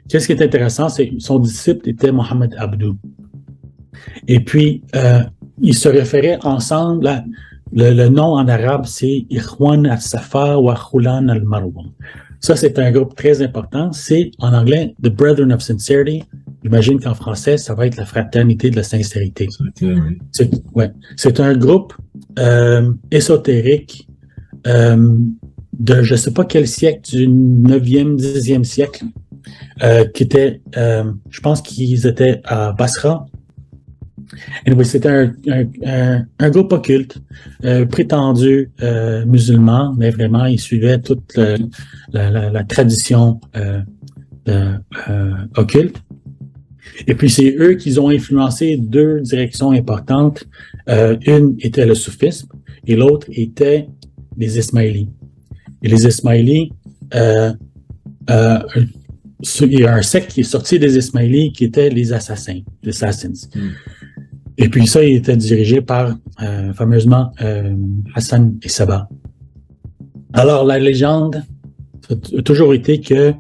Qu'est-ce qui est intéressant, c'est que son disciple était Mohamed Abdou. Et puis, ils se référaient ensemble à, le nom en arabe, c'est Ikhwan al-Safa wa Khulan al-Marwa. Ça, c'est un groupe très important. C'est, en anglais, The Brethren of Sincerity. J'imagine qu'en français, ça va être la fraternité de la sincérité. C'est un groupe ésotérique de je ne sais pas quel siècle, du 9e, 10e siècle, qui était, je pense qu'ils étaient à Basra. Anyway, c'était un groupe occulte, prétendu musulman, mais vraiment, ils suivaient toute la tradition occulte. Et puis, c'est eux qui ont influencé deux directions importantes. Une était le soufisme et l'autre était les Ismaélis. Et les Ismaélis, il y a un secte qui est sorti des Ismaélis qui était les assassins, les assassins. Et puis ça, il était dirigé par, fameusement, Hassan et Sabah. Alors, la légende a toujours été que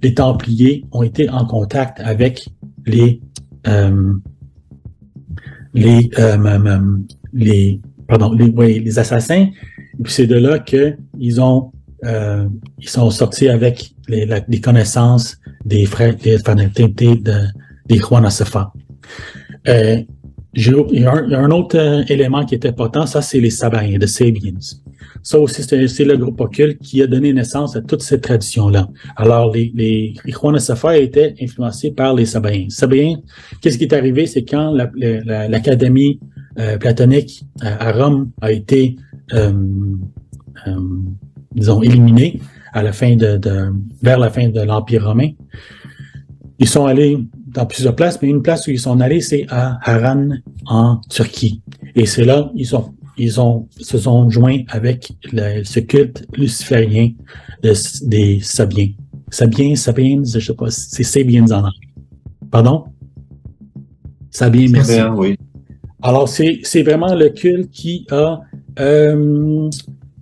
les Templiers ont été en contact avec les assassins. Et puis c'est de là que ils sont sortis avec les connaissances des frères, des fraternités des Ikhwan al-Safa. Il y a un autre élément qui est important, ça c'est les Sabaïens, les Sabians. Ça aussi, c'est le groupe occulte qui a donné naissance à toute cette tradition-là. Alors, les Ikhwan al-Safa étaient influencés par les Sabaïens. Sabaïens, qu'est-ce qui est arrivé? C'est quand l'académie platonique à Rome a été, disons, éliminée à la fin vers la fin de l'Empire romain. Ils sont allés dans plusieurs places, mais une place où ils sont allés, c'est à Harran, en Turquie. Et c'est là, ils se sont joints avec ce culte luciférien des Sabiens. Sabiens, je sais pas, c'est Sabiens en anglais. Pardon? Sabiens, merci. Bien, oui. Alors, c'est vraiment le culte qui a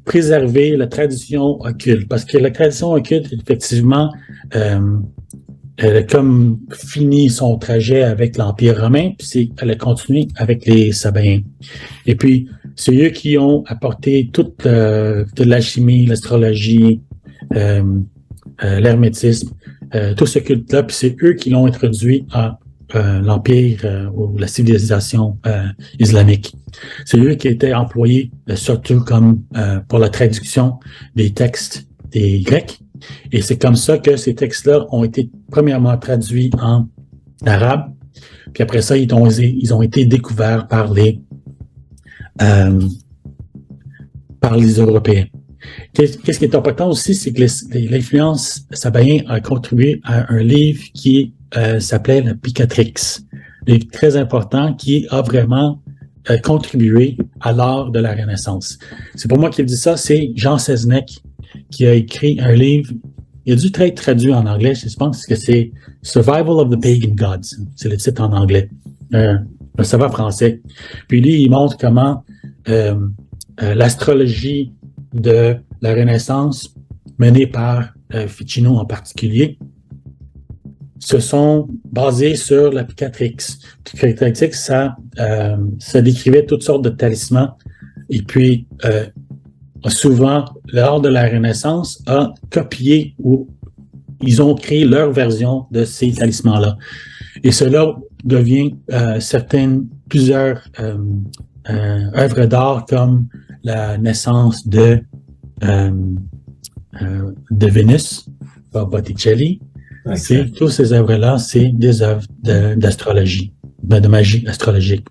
préservé la tradition occulte. Parce que la tradition occulte, effectivement, elle a comme fini son trajet avec l'Empire romain, puis elle a continué avec les Sabaïens. Et puis, c'est eux qui ont apporté toute l'alchimie, l'astrologie, l'hermétisme, tout ce culte-là, puis c'est eux qui l'ont introduit à l'Empire ou la civilisation islamique. C'est eux qui étaient employés surtout comme pour la traduction des textes des Grecs. Et c'est comme ça que ces textes-là ont été premièrement traduits en arabe, puis après ça, ils ont été découverts par les Européens. Qu'est-ce qui est important aussi, c'est que l'influence sabaïenne a contribué à un livre qui s'appelait le Picatrix, un livre très important qui a vraiment contribué à l'art de la Renaissance. C'est pour moi qui dis ça, c'est Jean Seznec qui a écrit un livre, il a dû être traduit en anglais, je pense que c'est Survival of the Pagan Gods, c'est le titre en anglais, un savoir français. Puis lui, il montre comment l'astrologie de la Renaissance, menée par Ficino en particulier, se sont basés sur la Picatrix. Picatrix, ça décrivait toutes sortes de talismans, et puis souvent, l'art de la Renaissance a copié ou ils ont créé leur version de ces talismans-là. Et cela devient plusieurs œuvres d'art comme la naissance de Vénus par Botticelli. Okay. Toutes ces œuvres-là, c'est des œuvres d'astrologie, de magie astrologique.